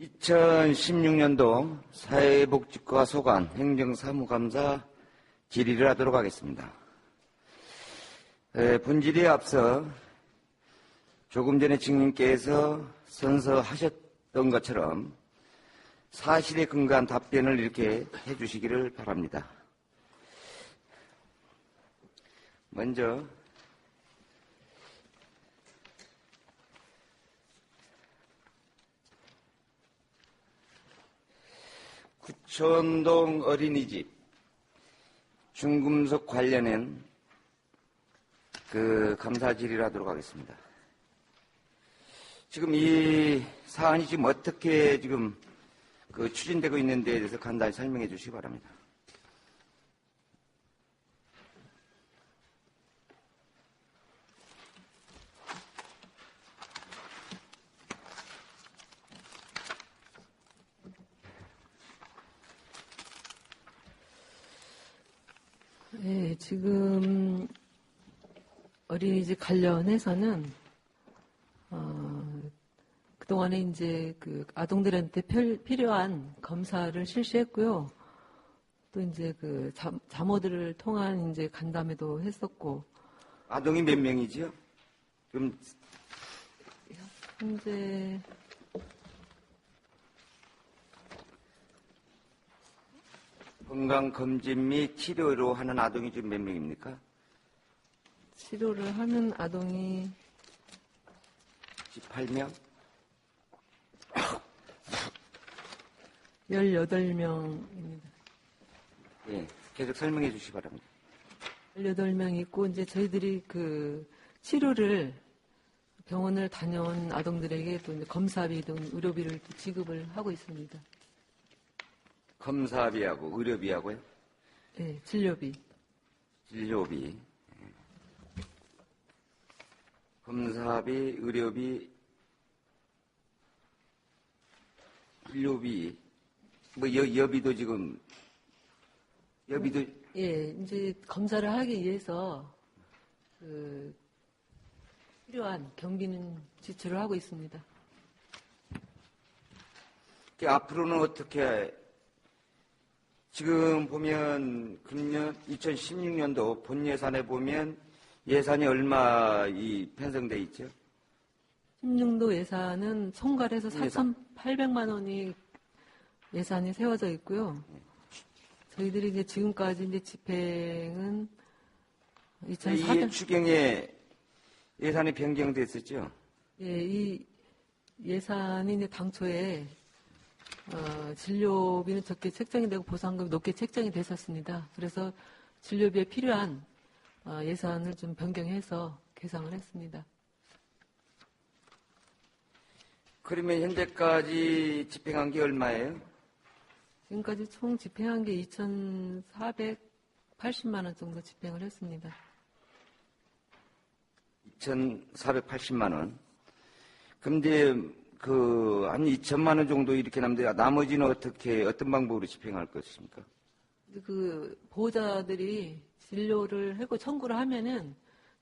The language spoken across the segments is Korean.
(2016년도) 사회복지과 소관 행정사무감사 질의를 하도록 하겠습니다. 본질에 앞서 조금 전에 증인께서 선서하셨던 것처럼 사실에 근거한 답변을 이렇게 해주시기를 바랍니다. 먼저 구촌동 어린이집 중금속 관련한 감사 질의를 하도록 하겠습니다. 지금 이 사안이 지금 어떻게 지금 추진되고 있는 데에 대해서 간단히 설명해 주시기 바랍니다. 네, 지금 어린이집 관련해서는 그동안에 이제 아동들한테 필요한 검사를 실시했고요. 또 이제 자모들을 통한 이제 간담회도 했었고. 아동이 몇 명이지요? 그럼 현재 건강검진 및 치료로 하는 아동이 지금 몇 명입니까? 치료를 하는 아동이 18명? 18명입니다. 예, 계속 설명해 주시기 바랍니다. 18명 있고, 이제 저희들이 치료를 병원을 다녀온 아동들에게 또 이제 검사비 등 의료비를 또 지급을 하고 있습니다. 검사비하고 의료비하고요? 네, 진료비. 진료비. 검사비, 의료비, 진료비, 여비도 지금, 여비도. 예, 이제 검사를 하기 위해서 필요한 경비는 지출을 하고 있습니다. 앞으로는 어떻게, 지금 보면, 금년 2016년도 본 예산에 보면 예산이 얼마 편성돼 있죠? 16도 예산은 총괄해서 4,800만 원이 예산이 세워져 있고요. 저희들이 이제 지금까지 이제 집행은 2,400. 추경에 예산이 변경됐었죠? 예, 이 예산이 이제 당초에 진료비는 적게 책정이 되고 보상금이 높게 책정이 됐었습니다. 그래서 진료비에 필요한 예산을 좀 변경해서 계상을 했습니다. 그러면 현재까지 집행한 게 얼마예요? 지금까지 총 집행한 게 2,480만 원 정도 집행을 했습니다. 2,480만 원. 근데 한 2천만 원 정도 이렇게 남는데 나머지는 어떤 방법으로 집행할 것입니까? 보호자들이 진료를 하고 청구를 하면은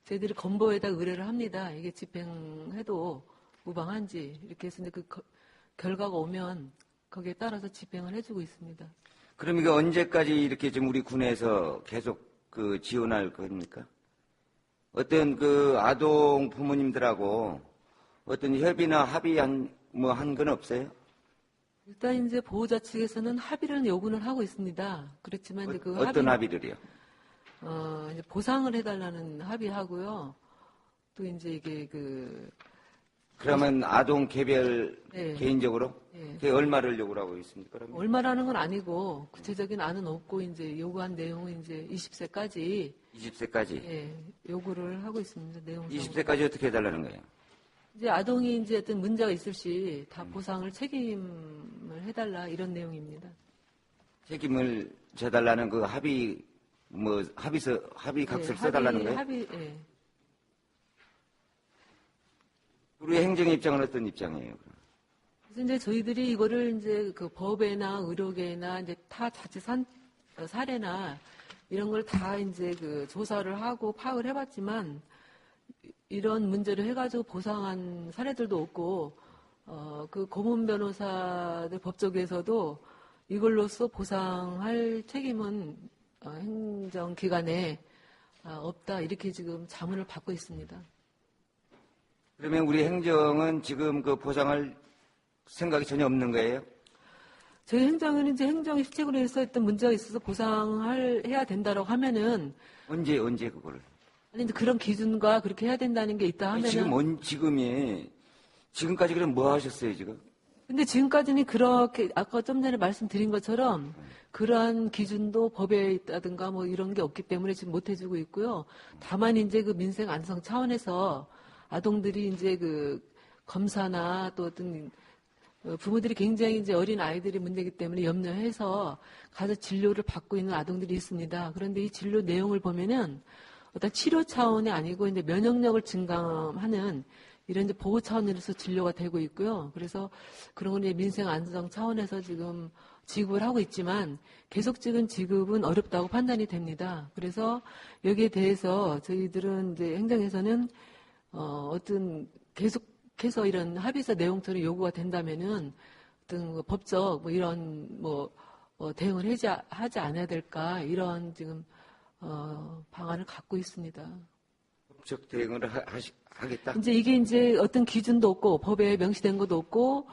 저희들이 건보에다 의뢰를 합니다. 이게 집행해도 무방한지 이렇게 해서 이제 결과가 오면 거기에 따라서 집행을 해주고 있습니다. 그럼 이거 언제까지 이렇게 지금 우리 군에서 계속 지원할 겁니까? 어떤 아동 부모님들하고 어떤 협의나 합의한 건 없어요? 일단 이제 보호자 측에서는 합의를 요구는 하고 있습니다. 그렇지만 이제 어떤 합의를요? 이제 보상을 해달라는 합의하고요. 또 이제 이게 그러면 아동 개별 네. 개인적으로 네. 얼마를 요구를 하고 있습니까? 그러면? 얼마라는 건 아니고 구체적인 안은 없고 이제 요구한 내용은 이제 20세까지. 20세까지. 예, 요구를 하고 있습니다. 내용. 20세까지 어떻게 해달라는 거예요? 이제 아동이 이제 어떤 문제가 있을 시 다 보상을 책임을 해달라 이런 내용입니다. 책임을 져달라는 합의 각서를 써달라는 거예요? 예. 우리 행정 입장은 어떤 입장이에요? 그래서 이제 저희들이 이거를 이제 법에나 의료계나 이제 타 자치 사례나 이런 걸 다 이제 조사를 하고 파악을 해봤지만 이런 문제를 해가지고 보상한 사례들도 없고, 그 고문 변호사들 법조계에서도 이걸로써 보상할 책임은 행정기관에 없다. 이렇게 지금 자문을 받고 있습니다. 그러면 우리 행정은 지금 그 보상할 생각이 전혀 없는 거예요? 저희 행정은 이제 행정의 실책으로 해서 어떤 문제가 있어서 해야 된다라고 하면은, 언제 그거를? 아니, 이제 그런 기준과 그렇게 해야 된다는 게 있다 하면은. 지금까지 그럼 뭐 하셨어요, 지금? 근데 지금까지는 그렇게, 아까 좀 전에 말씀드린 것처럼, 그러한 기준도 법에 있다든가 뭐 이런 게 없기 때문에 지금 못 해주고 있고요. 다만 이제 그 민생 안성 차원에서 아동들이 이제 그 검사나 또 어떤 부모들이 굉장히 이제 어린 아이들이 문제이기 때문에 염려해서 가서 진료를 받고 있는 아동들이 있습니다. 그런데 이 진료 내용을 보면은 어떤 치료 차원이 아니고 이제 면역력을 증강하는 이런 이제 보호 차원에서 진료가 되고 있고요. 그래서 그런 건 이제 민생 안정 차원에서 지금 지급을 하고 있지만 계속 지금 지급은 어렵다고 판단이 됩니다. 그래서 여기에 대해서 저희들은 이제 행정에서는 어떤 계속해서 이런 합의서 내용처럼 요구가 된다면은 어떤 법적 뭐 이런 대응을 하지 않아야 될까 이런 지금 방안을 갖고 있습니다. 법적 대응을 하겠다? 이제 이게 이제 어떤 기준도 없고 법에 명시된 것도 없고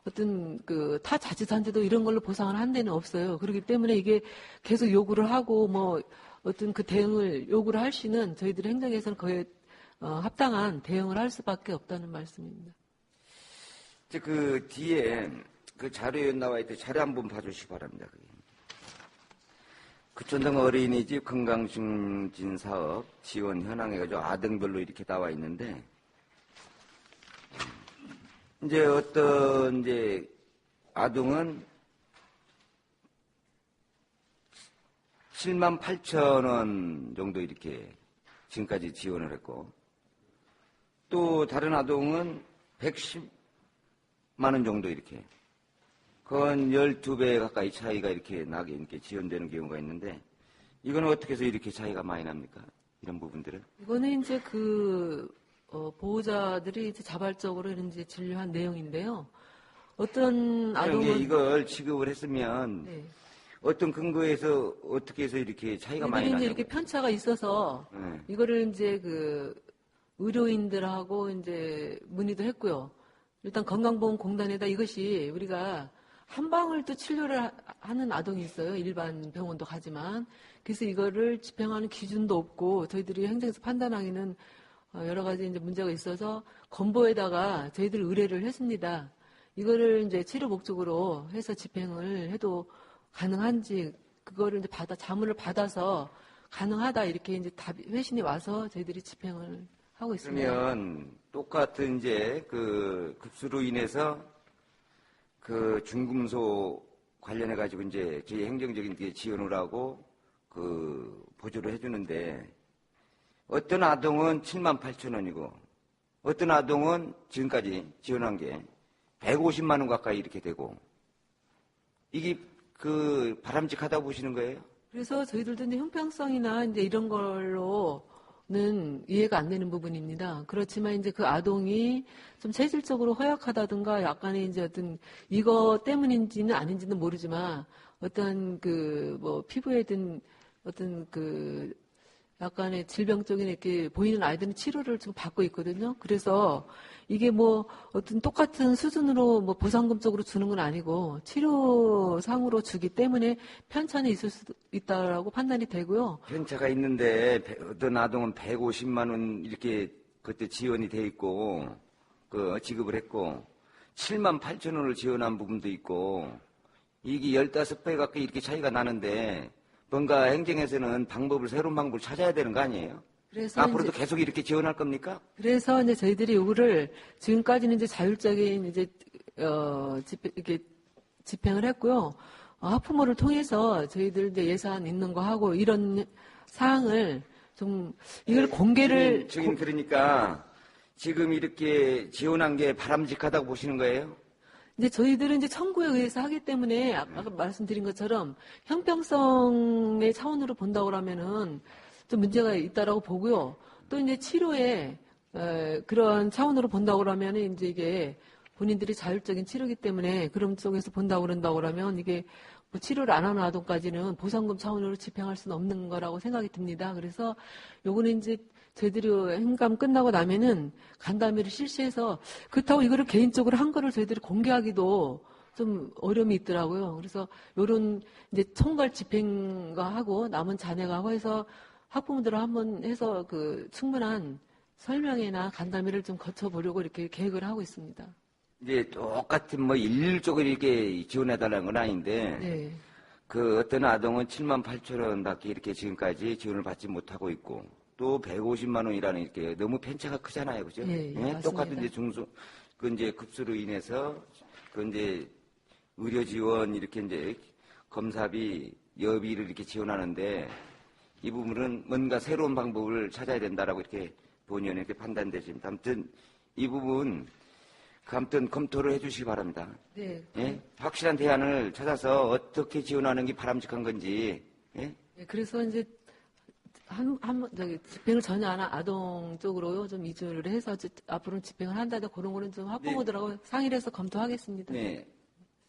어떤 그 타 자치단체도 이런 걸로 보상을 한 데는 없어요. 그렇기 때문에 이게 계속 요구를 하고 뭐 어떤 그 대응을 요구를 할 수는 저희들이 행정에서는 거의 합당한 대응을 할 수밖에 없다는 말씀입니다. 이제 그 뒤에 그 자료에 나와 있던 자료 한번 봐주시기 바랍니다. 구천동 어린이집 건강증진 사업 지원 현황 해가지고 아등별로 이렇게 나와 있는데, 이제 어떤 이제 아동은 78,000원 정도 이렇게 지금까지 지원을 했고, 또 다른 아동은 110만 원 정도 이렇게, 그건 12배 가까이 차이가 이렇게 나게 이렇게 지원되는 경우가 있는데, 이건 어떻게 해서 이렇게 차이가 많이 납니까? 이런 부분들은? 이거는 이제 보호자들이 이제 자발적으로 이제 진료한 내용인데요. 어떤 아동은 이걸 지급을 했으면 네. 어떤 근거에서 어떻게 해서 이렇게 차이가 많이 이제 나냐고. 이렇게 편차가 있어서 네. 이거를 이제 그 의료인들하고 이제 문의도 했고요. 일단 건강보험공단에다 이것이 우리가 한 방울 또 치료를 하는 아동이 있어요. 일반 병원도 가지만. 그래서 이거를 집행하는 기준도 없고 저희들이 행정에서 판단하기는 여러 가지 이제 문제가 있어서 건보에다가 저희들 의뢰를 했습니다. 이거를 이제 치료 목적으로 해서 집행을 해도 가능한지 그거를 이제 자문을 받아서 가능하다 이렇게 이제 회신이 와서 저희들이 집행을 하고 있습니다. 그러면 똑같은 이제 그 급수로 인해서 그 중금소 관련해 가지고 이제 저희 행정적인 게 지원을 하고 그 보조를 해주는데, 어떤 아동은 78,000원이고 어떤 아동은 지금까지 지원한 게 150만 원 가까이 이렇게 되고, 이게 그 바람직하다고 보시는 거예요? 그래서 저희들도 이제 형평성이나 이제 이런 걸로는 이해가 안 되는 부분입니다. 그렇지만 이제 그 아동이 좀 체질적으로 허약하다든가 약간의 이제 어떤 이거 때문인지는 아닌지는 모르지만 어떤 피부에 든 어떤 약간의 질병적인 이렇게 보이는 아이들은 치료를 좀 받고 있거든요. 그래서 이게 어떤 똑같은 수준으로 보상금적으로 주는 건 아니고 치료상으로 주기 때문에 편차는 있을 수도 있다라고 판단이 되고요. 편차가 있는데 어떤 아동은 150만 원 이렇게 그때 지원이 돼 있고 지급을 했고 78,000원을 지원한 부분도 있고, 이게 15배 가까이 이렇게 차이가 나는데 뭔가 행정에서는 새로운 방법을 찾아야 되는 거 아니에요? 그래서 앞으로도 계속 이렇게 지원할 겁니까? 그래서 이제 저희들이 요거를 지금까지는 이제 자율적인 이제 이렇게 집행을 했고요. 학부모를 통해서 저희들 이제 예산 있는 거 하고 이런 사항을 좀 이걸 공개를 지금 그러니까 지금 이렇게 지원한 게 바람직하다고 보시는 거예요? 이제 저희들은 이제 청구에 의해서 하기 때문에 아까 말씀드린 것처럼 형평성의 차원으로 본다고 하면은 좀 문제가 있다라고 보고요. 또 이제 치료에 그런 차원으로 본다고 그러면 이제 이게 본인들이 자율적인 치료기 때문에 그런 쪽에서 본다고 그런다고 그러면 이게 뭐 치료를 안 하는 아동까지는 보상금 차원으로 집행할 수는 없는 거라고 생각이 듭니다. 그래서 요거는 이제 저희들이 행감 끝나고 나면은 간담회를 실시해서 그렇다고 이거를 개인적으로 한 거를 저희들이 공개하기도 좀 어려움이 있더라고요. 그래서 요런 이제 총괄 집행과 하고 남은 자녀가 하고 해서 학부모들을 한번 해서 그 충분한 설명회나 간담회를 좀 거쳐보려고 이렇게 계획을 하고 있습니다. 이제 똑같은 뭐 일률적으로 이렇게 지원해달라는 건 아닌데, 네. 그 어떤 아동은 7만 8천 원밖에 이렇게 지금까지 지원을 받지 못하고 있고, 또 150만 원이라는 이렇게 너무 편차가 크잖아요. 그죠? 예, 맞습니다. 똑같은 이제 그 이제 급수로 인해서 그 이제 의료 지원 이렇게 이제 검사비, 여비를 이렇게 지원하는데 이 부분은 뭔가 새로운 방법을 찾아야 된다라고 이렇게 본의원에 이렇게 판단되십니다. 아무튼 이 부분 아무튼 검토를 해주시기 바랍니다. 네. 예? 확실한 대안을 찾아서 어떻게 지원하는 게 바람직한 건지. 예? 네, 그래서 이제 집행을 전혀 안 한 아동 쪽으로 좀 이주를 해서 앞으로는 집행을 한다든 그런 거는 좀 학부모들하고 상의를 해서 검토하겠습니다. 네.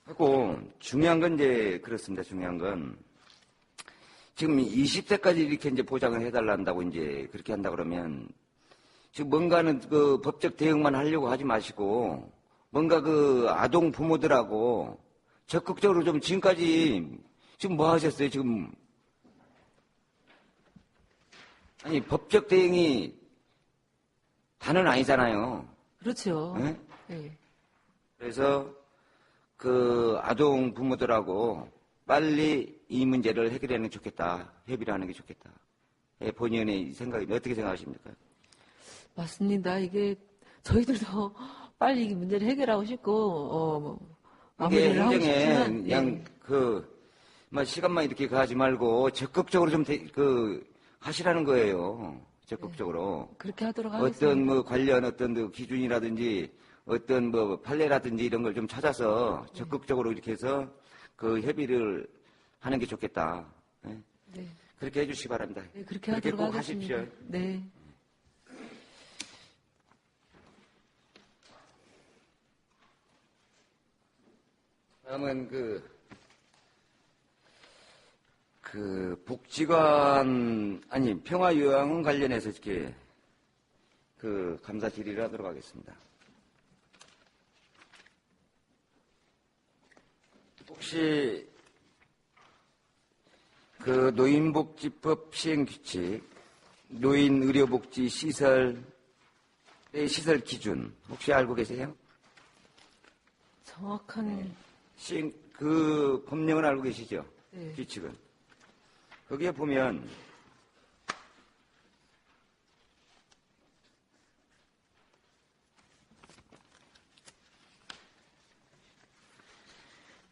하고 중요한 건 이제 그렇습니다. 중요한 건 지금 20세까지 이렇게 이제 보장을 해달란다고 이제 그렇게 한다 그러면 지금 뭔가는 그 법적 대응만 하려고 하지 마시고 뭔가 그 아동 부모들하고 적극적으로 좀 지금까지 지금 뭐 하셨어요? 지금 아니 법적 대응이 다는 아니잖아요. 그렇죠. 네? 네. 그래서 그 아동 부모들하고 빨리 이 문제를 해결하는 게 좋겠다. 협의를 하는 게 좋겠다. 예, 본의원의 생각이 어떻게 생각하십니까? 맞습니다. 이게 저희들도 빨리 이 문제를 해결하고 싶고 이게 마무리를 하고 행정에 싶지만 그냥 뭐 시간만 이렇게 가지 말고 적극적으로 좀 하시라는 거예요. 적극적으로. 그렇게 하도록 하겠습니다. 어떤 뭐 관련 어떤 그 기준이라든지 어떤 뭐 판례라든지 이런 걸 좀 찾아서 적극적으로 이렇게 해서 그 협의를 하는 게 좋겠다. 예? 네. 그렇게 해주시기 바랍니다. 네, 그렇게 하도록 꼭 하겠습니다. 하십시오. 네. 다음은 복지관, 아니, 평화요양원 관련해서 이렇게 감사 질의를 하도록 하겠습니다. 혹시 노인복지법 시행규칙, 노인의료복지 시설의 시설 기준, 혹시 알고 계세요? 정확한 법령은 알고 계시죠? 네. 규칙은. 거기에 보면,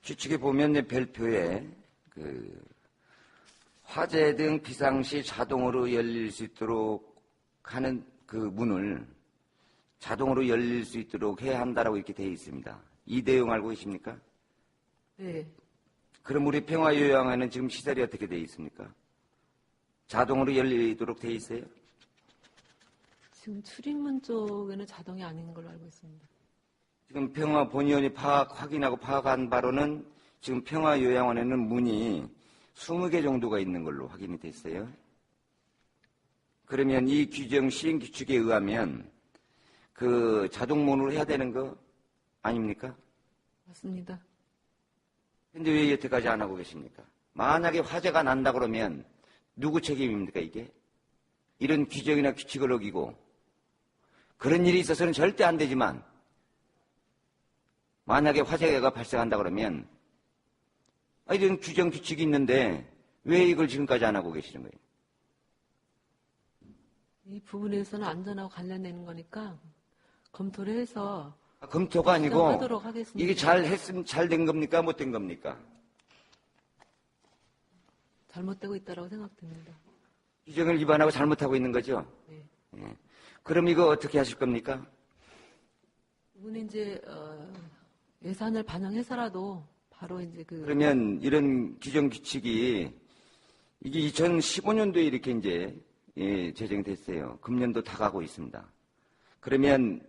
규칙에 보면 별표에 화재 등 비상시 자동으로 열릴 수 있도록 하는 그 문을 자동으로 열릴 수 있도록 해야 한다라고 이렇게 되어 있습니다. 이 내용 알고 계십니까? 네. 그럼 우리 평화요양원은 지금 시설이 어떻게 되어 있습니까? 자동으로 열리도록 되어 있어요? 지금 출입문 쪽에는 자동이 아닌 걸로 알고 있습니다. 지금 평화본의원이 확인하고 파악한 바로는 지금 평화요양원에는 문이 20개 정도가 있는 걸로 확인이 됐어요. 그러면 이 규정 시행 규칙에 의하면 그 자동문으로 해야 되는 거 아닙니까? 맞습니다. 근데 왜 여태까지 안 하고 계십니까? 만약에 화재가 난다 그러면 누구 책임입니까, 이게? 이런 규정이나 규칙을 어기고 그런 일이 있어서는 절대 안 되지만 만약에 화재가 발생한다 그러면 이런 규정 규칙이 있는데 왜 이걸 지금까지 안 하고 계시는 거예요? 이 부분에서는 안전하고 관련되는 거니까 검토를 해서 검토가 아니고 하도록 하겠습니다. 이게 잘 된 겁니까? 못 된 겁니까? 잘못되고 있다고 생각됩니다. 규정을 위반하고 잘못하고 있는 거죠? 네. 예. 그럼 이거 어떻게 하실 겁니까? 이분은 이제 예산을 반영해서라도 바로 이제 그러면 이런 규정 규칙이 이게 2015년도에 이렇게 이제 제정됐어요. 금년도 다 가고 있습니다. 그러면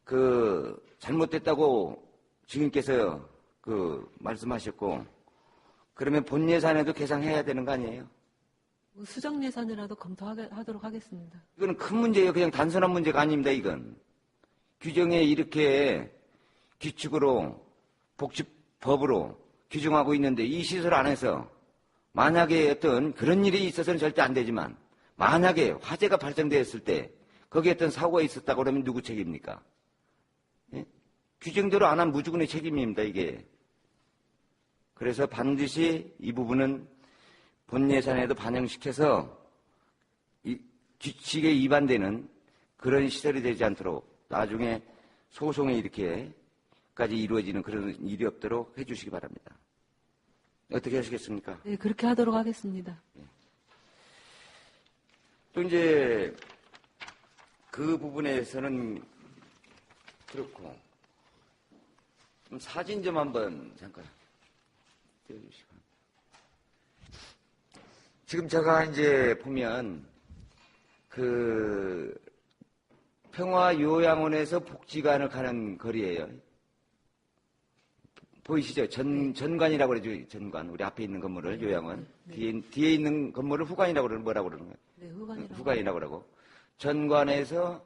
그 잘못됐다고 주인께서 그 말씀하셨고, 그러면 본 예산에도 계상해야 되는 거 아니에요? 수정 예산이라도 검토하도록 하겠습니다. 이거는 큰 문제예요. 그냥 단순한 문제가 아닙니다. 이건 규정에 이렇게 규칙으로 복지법으로 규정하고 있는데 이 시설 안에서 만약에 어떤 그런 일이 있어서는 절대 안 되지만 만약에 화재가 발생되었을 때 거기에 어떤 사고가 있었다고 그러면 누구 책임입니까? 예? 규정대로 안 한 무주군의 책임입니다. 이게. 그래서 반드시 이 부분은 본 예산에도 반영시켜서 이 규칙에 위반되는 그런 시설이 되지 않도록 나중에 소송에 이렇게까지 이루어지는 그런 일이 없도록 해주시기 바랍니다. 어떻게 하시겠습니까? 네, 그렇게 하도록 하겠습니다. 또 이제 그 부분에서는 그렇고 좀 사진 좀 한번 잠깐 띄워주시고. 지금 제가 이제 보면 그 평화요양원에서 복지관을 가는 거리예요. 보이시죠? 전관이라고 그러죠. 전관. 우리 앞에 있는 건물을 요양원. 네. 뒤에 있는 건물을 후관이라고 그러는 뭐라고 그러는 거예요? 네, 후관이라고. 후관이라고 그러고. 전관에서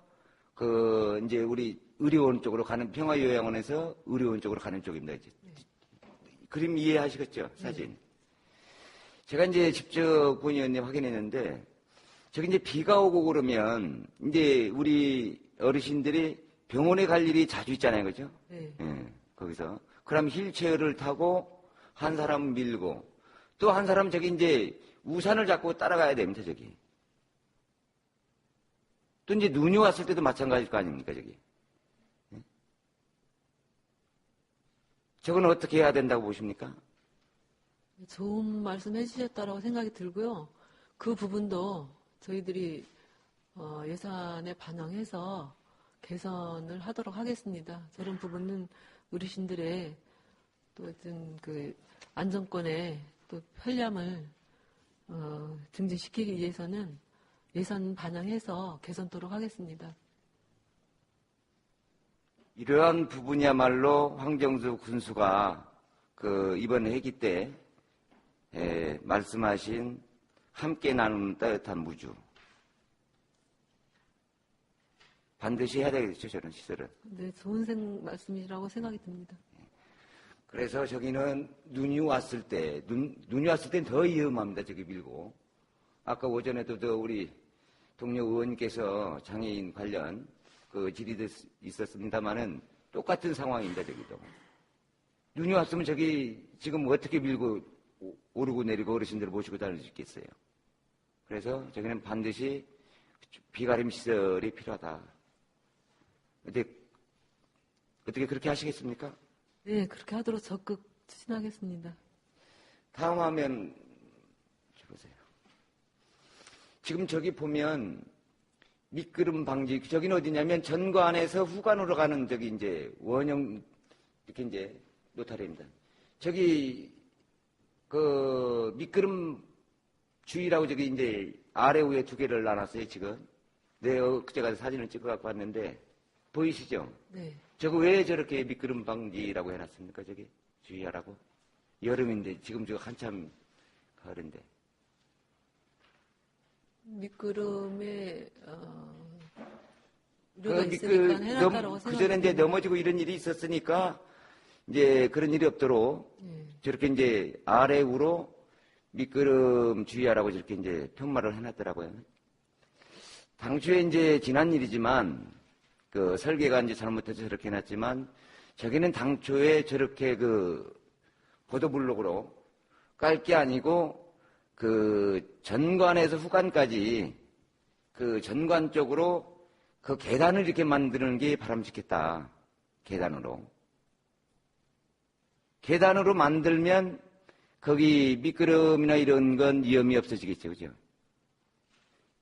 그 이제 우리 의료원 쪽으로 가는 평화요양원에서 의료원 쪽으로 가는 쪽입니다. 이제. 네. 그림 이해하시겠죠? 사진. 제가 이제 직접 본의원님 확인했는데 저기 이제 비가 오고 그러면 이제 우리 어르신들이 병원에 갈 일이 자주 있잖아요. 그죠? 네. 예, 거기서. 그럼 휠체어를 타고 한 사람 밀고 또 한 사람 저기 이제 우산을 잡고 따라가야 됩니다. 저기. 또 이제 눈이 왔을 때도 마찬가지일 거 아닙니까? 저기. 예? 저건 어떻게 해야 된다고 보십니까? 좋은 말씀 해주셨다고 생각이 들고요. 그 부분도 저희들이 예산에 반영해서 개선을 하도록 하겠습니다. 저런 부분은 어르신들의 또 어떤 그 안전권에 또 편리함을 증진시키기 위해서는 예산 반영해서 개선토록 하겠습니다. 이러한 부분이야말로 황정수 군수가 그 이번 회기 때 말씀하신 함께 나누는 따뜻한 무주. 반드시 해야 되겠죠, 저런 시설은. 네, 좋은 말씀이라고 생각이 듭니다. 그래서 저기는 눈이 왔을 때, 눈이 왔을 땐 더 위험합니다, 저기 밀고. 아까 오전에도 우리 동료 의원님께서 장애인 관련 그 질의도 있었습니다만은 똑같은 상황입니다, 저기도. 눈이 왔으면 저기 지금 어떻게 밀고 오르고 내리고 어르신들을 모시고 다닐 수 있겠어요. 그래서 저기는 반드시 비가림 시설이 필요하다. 어떻게 그렇게 하시겠습니까? 네, 그렇게 하도록 적극 추진하겠습니다. 다음 화면 보세요. 지금 저기 보면 미끄럼 방지, 저기는 어디냐면 전관에서 후관으로 가는 저기 이제 원형 이렇게 이제 노타리입니다. 저기 그 미끄럼 주의라고 저기 이제 아래 위에 두 개를 나눴어요 지금. 네, 그제 가서 사진을 찍어 갖고 왔는데 보이시죠? 네. 저거 왜 저렇게 미끄럼 방지라고 해놨습니까? 저기 주의하라고. 여름인데 지금 저거 한참 가을인데. 미끄럼에 우려가 있으니까 해놨다라고 그 전에 이제 넘어지고 이런 일이 있었으니까 이제 그런 일이 없도록 저렇게 이제 아래 우로 미끄럼 주의하라고 저렇게 이제 편말을 해놨더라고요. 당초에 이제 지난 일이지만 그 설계가 이제 잘못해서 저렇게 해놨지만 저기는 당초에 저렇게 그 보도블록으로 깔 게 아니고 그 전관에서 후관까지 그 전관 쪽으로 그 계단을 이렇게 만드는 게 바람직했다. 계단으로. 계단으로 만들면 거기 미끄럼이나 이런 건 위험이 없어지겠죠. 그죠?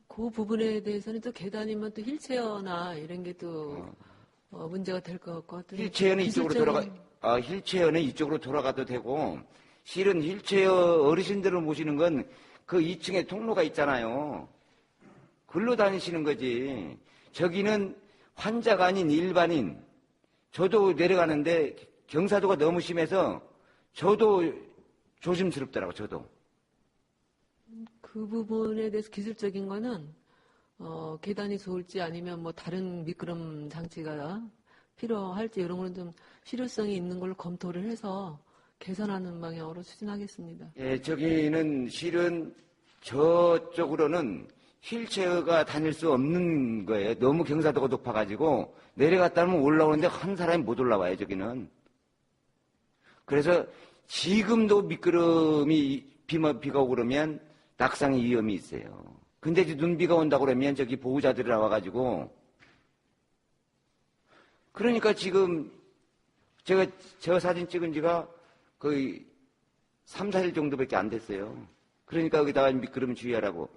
그 부분에 대해서는 또 계단이면 또 휠체어나 이런 게 또 문제가 될 것 같고. 휠체어는 휠체어는 이쪽으로 돌아가도 되고 실은 휠체어 어르신들을 모시는 건 그 2층에 통로가 있잖아요. 글로 다니시는 거지. 저기는 환자가 아닌 일반인, 저도 내려가는데 경사도가 너무 심해서 저도 조심스럽더라고, 저도. 그 부분에 대해서 기술적인 거는 계단이 좋을지 아니면 뭐 다른 미끄럼 장치가 필요할지 이런 거는 좀 실효성이 있는 걸로 검토를 해서 개선하는 방향으로 추진하겠습니다. 예, 저기는 실은 저쪽으로는 휠체어가 다닐 수 없는 거예요. 너무 경사도가 높아가지고 내려갔다 하면 올라오는데 한 사람이 못 올라와요, 저기는. 그래서 지금도 미끄럼이 비가 오고 그러면 낙상의 위험이 있어요. 근데 이제 눈비가 온다고 그러면 저기 보호자들이 나와가지고 그러니까 지금 제가 저 사진 찍은 지가 거의 3, 4일 정도밖에 안 됐어요. 그러니까 여기다가 미끄럼 주의하라고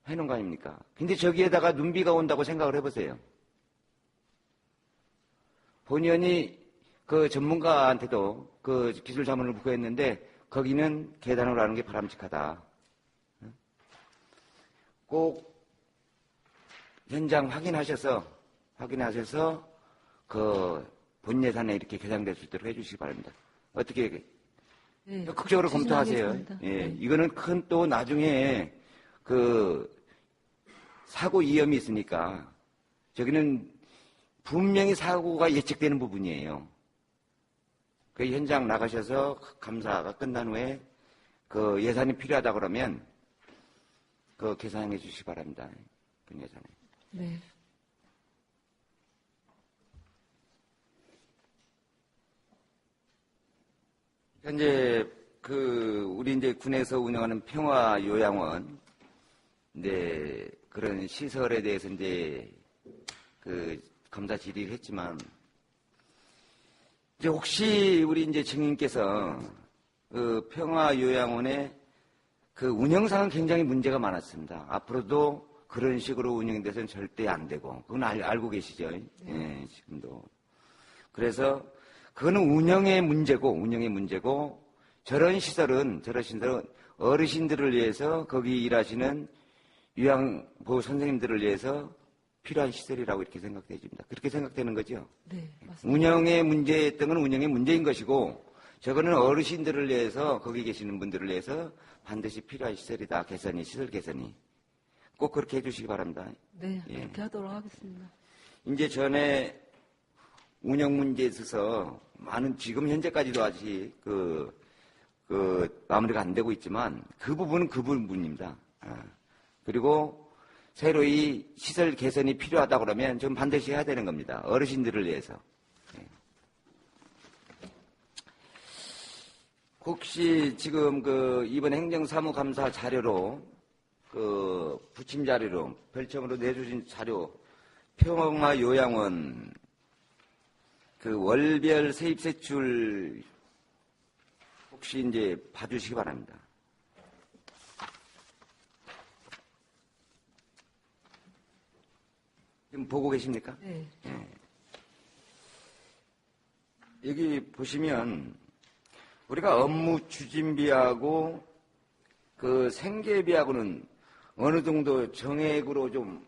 해놓은 거 아닙니까? 근데 저기에다가 눈비가 온다고 생각을 해보세요. 본연이 그 전문가한테도 그 기술 자문을 구했는데 거기는 계단으로 하는 게 바람직하다. 꼭 현장 확인하셔서 그 본 예산에 이렇게 계산될 수 있도록 해주시기 바랍니다. 어떻게 네, 적극적으로 검토하세요. 추진하겠습니다. 예, 네. 이거는 큰 또 나중에 그 사고 위험이 있으니까 저기는 분명히 사고가 예측되는 부분이에요. 그 현장 나가셔서 감사가 끝난 후에 그 예산이 필요하다 그러면 그 계산해 주시기 바랍니다. 그 예산에. 네. 현재 우리 이제 군에서 운영하는 평화 요양원, 이제 그런 시설에 대해서 이제 그 검사 질의를 했지만, 이제 혹시 우리 이제 증인께서 그 평화 요양원의 그 운영상은 굉장히 문제가 많았습니다. 앞으로도 그런 식으로 운영이 돼서는 절대 안 되고, 그건 알고 계시죠? 예, 지금도. 그래서 그거는 운영의 문제고, 저런 시설은 어르신들을 위해서 거기 일하시는 요양보호 선생님들을 위해서 필요한 시설이라고 이렇게 생각되집니다. 그렇게 생각되는 거죠? 네, 맞습니다. 운영의 문제였던 건 운영의 문제인 것이고, 저거는 어르신들을 위해서, 거기 계시는 분들을 위해서 반드시 필요한 시설이다. 시설 개선이. 꼭 그렇게 해주시기 바랍니다. 네, 예. 그렇게 하도록 하겠습니다. 이제 전에 운영 문제에 있어서 많은, 지금 현재까지도 아직 마무리가 안 되고 있지만 그 부분은 그 부분입니다. 그리고 새로 이 시설 개선이 필요하다 그러면 좀 반드시 해야 되는 겁니다. 어르신들을 위해서. 예. 혹시 지금 이번 행정사무감사 자료로 부침 자료로 별첨으로 내주신 자료 평화요양원 월별 세입세출 혹시 이제 봐주시기 바랍니다. 지금 보고 계십니까? 네. 예. 여기 보시면 우리가 업무 추진비하고 그 생계비하고는 어느 정도 정액으로 좀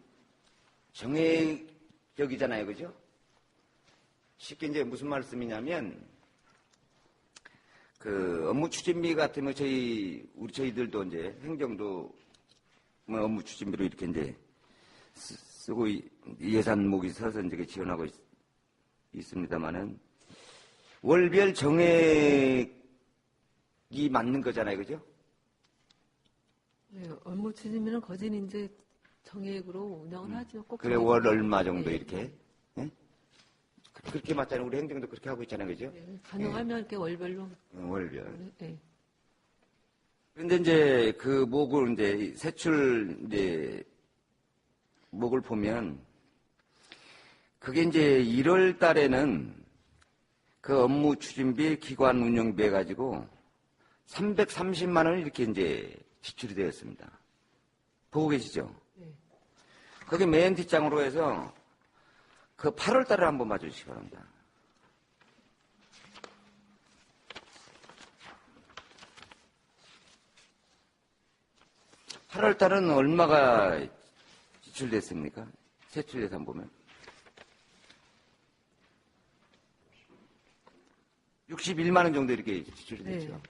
정액적이잖아요, 그죠? 쉽게 이제 무슨 말씀이냐면 그 업무 추진비 같으면 저희들도 이제 행정도 뭐 업무 추진비로 이렇게 이제 쓰고 예산목이 서서 이제 지원하고 있습니다만은 월별 정액이 맞는 거잖아요, 그죠? 네, 업무 추진비는 거진 이제 정액으로 운영을 하죠. 꼭 그래 월 정액으로. 얼마 정도 네, 이렇게 예? 그렇게 맞잖아요. 우리 행정도 그렇게 하고 있잖아요, 그죠? 네, 가능하면 이렇게 월별로. 월별. 네. 그런데 이제 그 목을 이제 세출 이제 목을 보면 그게 이제 1월 달에는 그 업무 추진비 기관 운영비 해가지고 330만 원 이렇게 이제 지출이 되었습니다. 보고 계시죠? 네. 거기 맨 뒷장으로 해서 그 8월 달을 한번 봐주시기 바랍니다. (8월 달은) 얼마가 지출됐습니까? 세출 예산 보면 61만 원 정도 이렇게 지출이 네. 됐죠.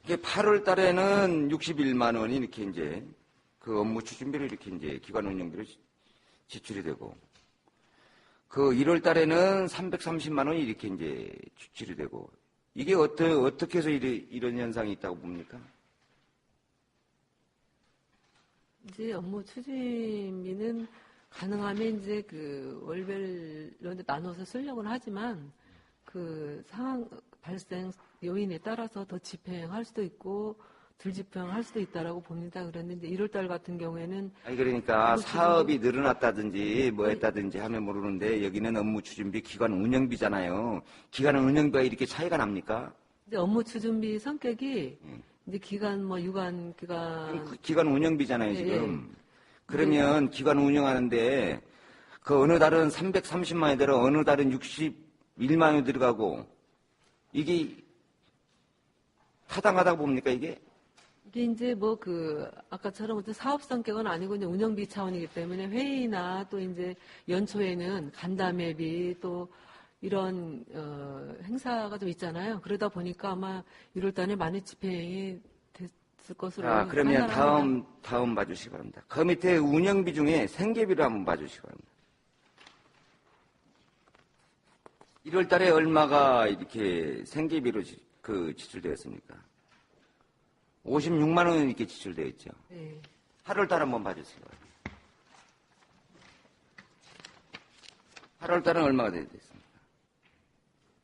이게 8월 달에는 61만 원이 이렇게 이제 그 업무 추진비로 이렇게 이제 기관 운영비로 지출이 되고, 그 1월 달에는 330만 원이 이렇게 이제 지출이 되고, 이게 어떻게 해서 이런 현상이 있다고 봅니까? 이제 업무 추진비는 가능하면 이제 그 월별로 나눠서 쓰려고는 하지만 그 상황 발생 요인에 따라서 더 집행할 수도 있고 덜 집행할 수도 있다라고 봅니다. 그런데 이제 1월 달 같은 경우에는 아니 그러니까 사업이 늘어났다든지 뭐 했다든지 하면 모르는데 여기는 업무 추진비, 기관 운영비잖아요. 기관 운영비가 이렇게 차이가 납니까? 이제 업무 추진비 성격이 이제 기간 뭐 유관 기간 그 기관 운영비잖아요, 예, 지금. 그러면 기관 운영하는데 그 어느 달은 330만 원이 들어 어느 달은 61만 원이 들어가고 이게 타당하다고 봅니까, 이게? 이게 이제 뭐 그 아까처럼 어떤 사업 성격은 아니고 이제 운영비 차원이기 때문에 회의나 또 이제 연초에는 간담회비 또 이런 행사가 좀 있잖아요. 그러다 보니까 아마 1월 달에 많이 집행이 됐을 것으로 자, 그러면 판단합니다. 다음 봐주시기 바랍니다. 그 밑에 운영비 중에 생계비를 한번 봐주시기 바랍니다. 1월 달에 얼마가 이렇게 생계비로 지출되었습니까? 56만 원 이렇게 지출되어 있죠. 네. 8월 달 한번 봐주세요. 8월 달은 얼마가 됐습니까?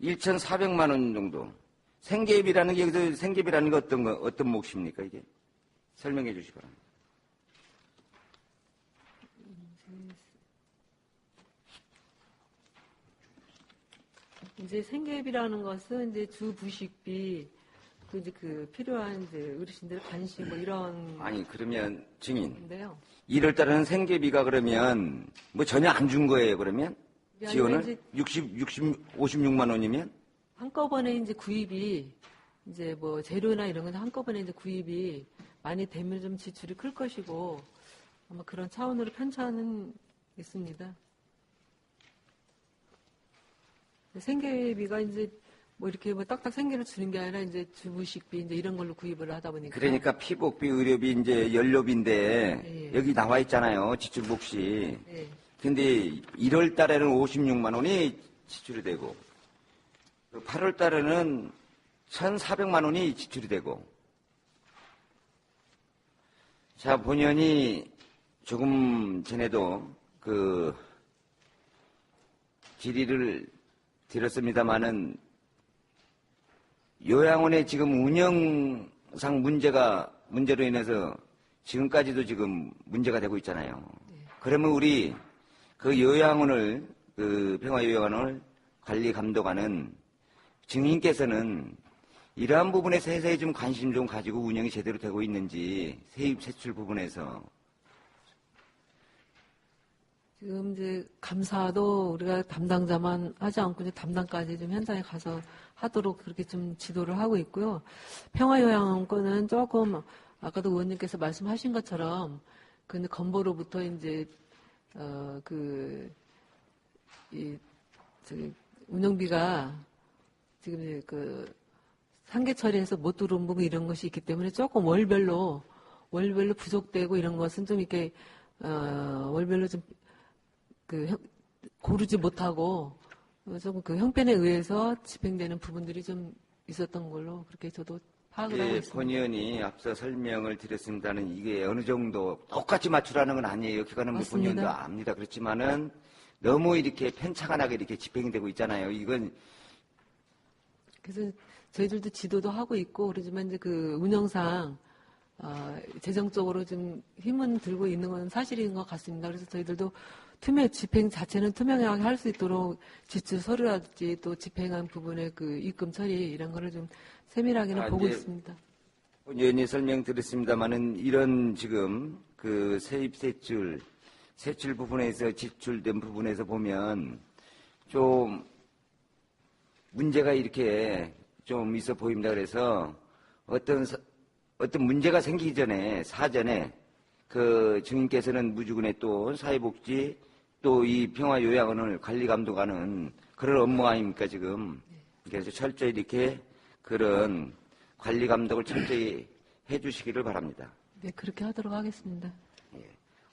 1,400만 원 정도. 생계비라는 게 여기서 생계비라는 게 어떤 몫입니까, 이게? 설명해 주시기 바랍니다. 이제 생계비라는 것은 이제 주 부식비 그 이제 그 필요한 이제 어르신들 간식 뭐 이런 아니, 그러면 증인. 건데요. 1월 달에는 생계비가 그러면 뭐 전혀 안 준 거예요, 그러면? 아니면 지원을? 이제 56만 원이면? 한꺼번에 이제 구입이 이제 뭐 재료나 이런 건 한꺼번에 이제 구입이 많이 되면 좀 지출이 클 것이고 아마 그런 차원으로 편차는 있습니다. 생계비가 이제 뭐 이렇게 뭐 딱딱 생계를 주는 게 아니라 이제 주부식비 이제 이런 걸로 구입을 하다 보니까 그러니까 피복비, 의료비, 이제 연료비인데 예. 여기 나와 있잖아요, 지출 몫이. 예. 근데 1월 달에는 56만 원이 지출이 되고 8월 달에는 1,400만 원이 지출이 되고 자, 본연이 조금 전에도 그 질의를 드렸습니다마는 요양원의 지금 운영상 문제로 인해서 지금까지도 지금 문제가 되고 있잖아요. 그러면 우리 그 요양원을, 그 평화요양원을 관리 감독하는 증인께서는 이러한 부분에 세세히 좀 관심 좀 가지고 운영이 제대로 되고 있는지 세입 세출 부분에서 지금 이제 감사도 우리가 담당자만 하지 않고 이제 담당까지 좀 현장에 가서 하도록 그렇게 좀 지도를 하고 있고요. 평화요양원은 조금 아까도 의원님께서 말씀하신 것처럼 그 건보로부터 이제 저기 운영비가 지금 이제 그 상계 처리해서 못 들어온 부분 이런 것이 있기 때문에 조금 월별로 부족되고 이런 것은 좀 이렇게 월별로 좀 고르지 못하고 조금 그 형편에 의해서 집행되는 부분들이 좀 있었던 걸로 그렇게 저도 파악을 하고 있습니다. 본 의원이 앞서 설명을 드렸습니다는 이게 어느 정도 똑같이 맞추라는 건 아니에요. 기관은 뭐 본 의원도 맞습니다. 압니다. 그렇지만은 너무 이렇게 편차가 나게 이렇게 집행이 되고 있잖아요. 이건 그래서 저희들도 지도도 하고 있고 그러지만 이제 그 운영상 재정적으로 좀 힘은 들고 있는 건 사실인 것 같습니다. 그래서 저희들도 집행 자체는 투명하게 할 수 있도록 지출 서류라든지 또 집행한 부분의 그 입금 처리 이런 거를 좀 세밀하게는 보고 이제 있습니다. 본 의원이 설명드렸습니다마는 이런 지금 그 세입 세출 부분에서 지출된 부분에서 보면 좀 문제가 이렇게 좀 있어 보입니다. 그래서 어떤 문제가 생기기 전에 사전에 그 증인께서는 무주군의 또 사회복지 또 이 평화요양원을 관리 감독하는 그런 업무 아닙니까 지금 그래서 철저히 이렇게 그런 관리 감독을 철저히 해주시기를 바랍니다. 네, 그렇게 하도록 하겠습니다.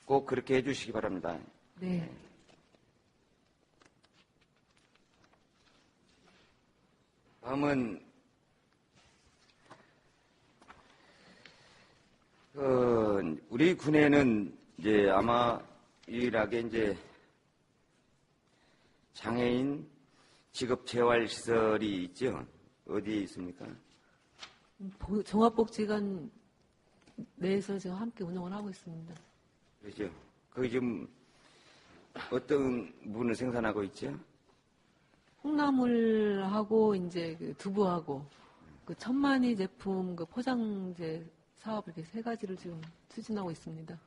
꼭 그렇게 해주시기 바랍니다. 네. 다음은 우리 군에는 이제 아마 유일하게 이제 장애인 직업 재활 시설이 있죠. 어디에 있습니까? 종합복지관 내에서 지금 함께 운영을 하고 있습니다. 그렇죠. 거기 지금 어떤 부분을 생산하고 있죠? 콩나물하고 이제 그 두부하고 그 천만이 제품 그 포장재 사업 이렇게 세 가지를 지금 추진하고 있습니다.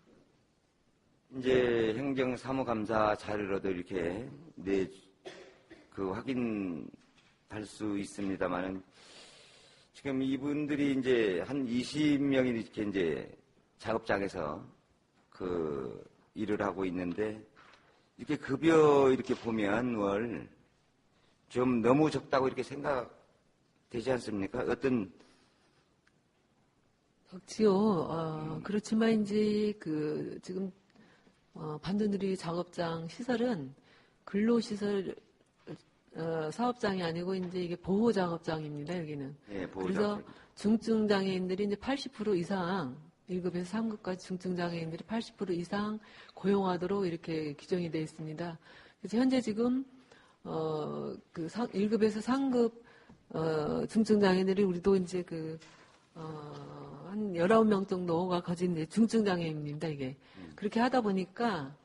이제 행정사무감사 자료로도 이렇게 확인할 수 있습니다만은 지금 이분들이 이제 한 20명이 이렇게 이제 작업장에서 그 일을 하고 있는데 이렇게 급여 이렇게 보면 월 좀 너무 적다고 이렇게 생각되지 않습니까? 어떤 적지요. 그렇지만 이제 그 지금 반도누리 작업장 시설은 근로시설 사업장이 아니고 이제 이게 보호 작업장입니다. 여기는. 예, 그래서 중증 장애인들이 이제 80% 이상 1급에서 3급까지 중증 장애인들이 80% 이상 고용하도록 이렇게 규정이 되어 있습니다. 그래서 현재 지금 1급에서 3급 중증 장애인들이 우리도 이제 한 19명 정도가 거진 이제 중증 장애인입니다. 이게. 그렇게 하다 보니까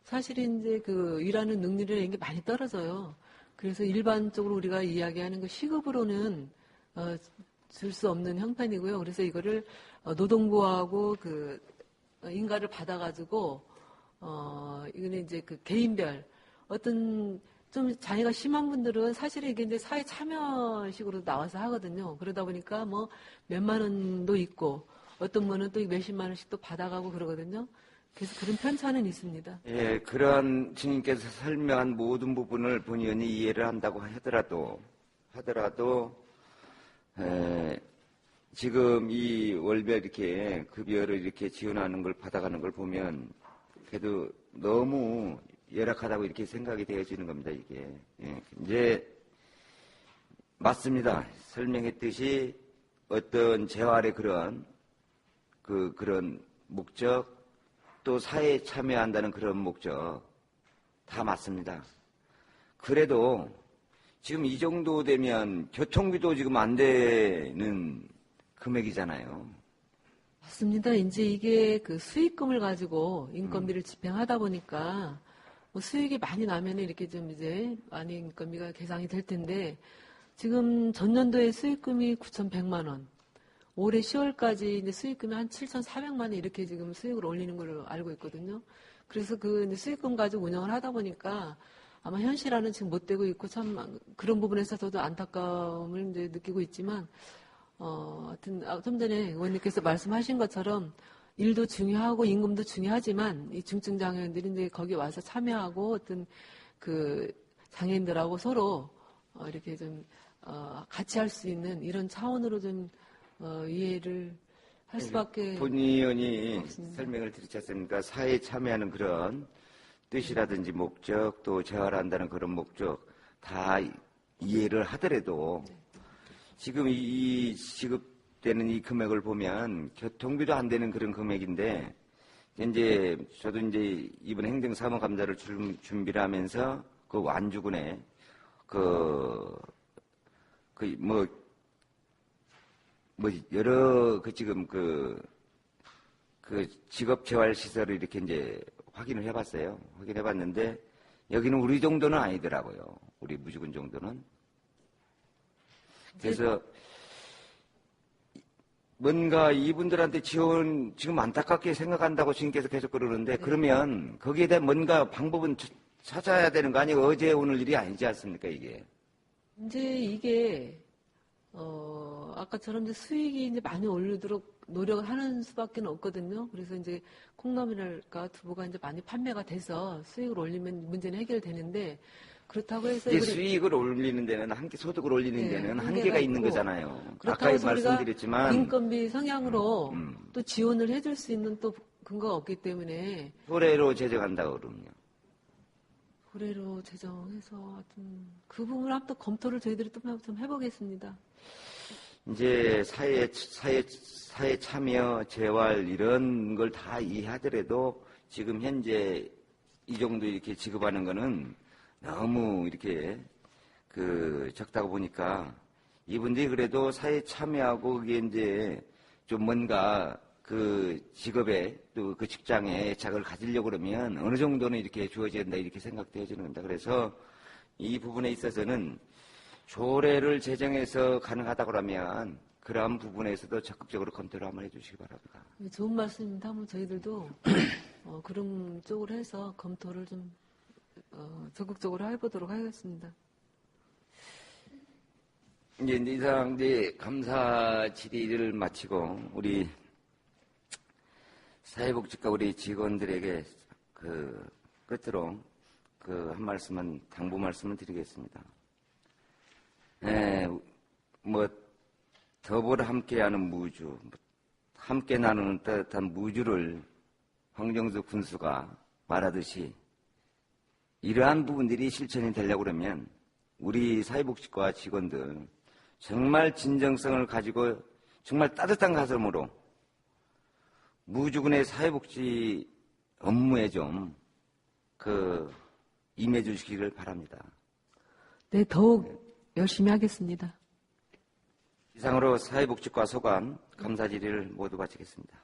사실 이제 그 일하는 능률이라는 게 많이 떨어져요. 그래서 일반적으로 우리가 이야기하는 그 시급으로는 줄 수 없는 형편이고요. 그래서 이거를 노동부하고 그 인가를 받아가지고 이거는 이제 그 개인별 어떤 좀 장애가 심한 분들은 사실은 이게 이제 사회 참여식으로 나와서 하거든요. 그러다 보니까 뭐 몇만 원도 있고 어떤 분은 또 몇십만 원씩 또 받아가고 그러거든요. 그래서 그런 편차는 있습니다. 예, 그러한 주님께서 설명한 모든 부분을 본의원이 이해를 한다고 하더라도 지금 이 월별 이렇게 급여를 이렇게 지원하는 걸 받아가는 걸 보면 그래도 너무 열악하다고 이렇게 생각이 되어지는 겁니다, 이게. 예, 이제 맞습니다. 설명했듯이 어떤 재활의 그런 목적 또 사회에 참여한다는 그런 목적 다 맞습니다. 그래도 지금 이 정도 되면 교통비도 지금 안 되는 금액이잖아요. 맞습니다. 이제 이게 그 수익금을 가지고 인건비를 집행하다 보니까 뭐 수익이 많이 나면 이렇게 좀 이제 많이 인건비가 계산이 될 텐데 지금 전년도에 수익금이 9,100만 원. 올해 10월까지 이제 수익금이 한 7,400만 원 이렇게 지금 수익을 올리는 걸로 알고 있거든요. 그래서 그 이제 수익금 가지고 운영을 하다 보니까 아마 현실화는 지금 못 되고 있고 참 그런 부분에서 저도 안타까움을 이제 느끼고 있지만 하여튼 좀 전에 의원님께서 말씀하신 것처럼 일도 중요하고 임금도 중요하지만 이 중증 장애인들이 이제 거기 와서 참여하고 어떤 그 장애인들하고 서로 이렇게 좀 같이 할 수 있는 이런 차원으로 좀 이해를 할 수밖에 본의원이 없습니다. 설명을 드리지 않습니까? 사회에 참여하는 그런 뜻이라든지 목적 또 재활한다는 그런 목적 다 이해를 하더라도 지금 이 지급되는 이 금액을 보면 교통비도 안 되는 그런 금액인데 이제 저도 이제 이번 행정사무감사를 준비를 하면서 그 완주군에 여러 지금 직업 재활 시설을 이렇게 이제 확인을 해봤어요. 확인해봤는데 여기는 우리 정도는 아니더라고요. 우리 무주군 정도는. 그래서 뭔가 이분들한테 지원 지금 안타깝게 생각한다고 주님께서 계속 그러는데 그러면 거기에 대한 뭔가 방법은 찾아야 되는 거 아니에요? 어제 오늘 일이 아니지 않습니까 이게? 이제 이게 아까처럼 이제 수익이 이제 많이 오르도록 노력을 하는 수밖에 없거든요. 그래서 이제 콩나물이랄까 두부가 이제 많이 판매가 돼서 수익을 올리면 문제는 해결되는데 그렇다고 해서 이제 이거를- 수익을 올리는 데는 소득을 올리는 네, 데는 한계가 한계가 있는 있고, 거잖아요. 그렇다고 아까 해서 우리가 말씀드렸지만 인건비 성향으로 음. 또 지원을 해줄 수 있는 또 근거가 없기 때문에 소래로 제정한다고 그러면요. 고래로 제정해서 하여튼 그 부분을 한번 또 검토를 저희들이 또 좀 해보겠습니다. 이제 사회 참여, 재활 이런 걸 다 이해하더라도 지금 현재 이 정도 이렇게 지급하는 거는 너무 이렇게 적다고 보니까 이분들이 그래도 사회 참여하고 그게 이제 좀 뭔가 그 직업에 또 그 직장에 애착을 가지려고 그러면 어느 정도는 이렇게 주어져야 된다 이렇게 생각되어지는 겁니다. 그래서 이 부분에 있어서는 조례를 제정해서 가능하다고 하면 그러한 부분에서도 적극적으로 검토를 한번 해주시기 바랍니다. 좋은 말씀입니다. 한번 저희들도 그런 쪽으로 해서 검토를 좀 적극적으로 해보도록 하겠습니다. 이제 이상 이제 감사 질의를 마치고 우리 사회복지과 우리 직원들에게 끝으로 한 말씀은 당부 말씀을 드리겠습니다. 더불어 함께하는 무주, 함께 나누는 따뜻한 무주를 황정수 군수가 말하듯이 이러한 부분들이 실천이 되려고 그러면 우리 사회복지과 직원들 정말 진정성을 가지고 정말 따뜻한 가슴으로 무주군의 사회복지 업무에 좀 임해 주시기를 바랍니다. 네, 더욱 열심히 하겠습니다. 이상으로 사회복지과 소관 감사 질의를 모두 마치겠습니다.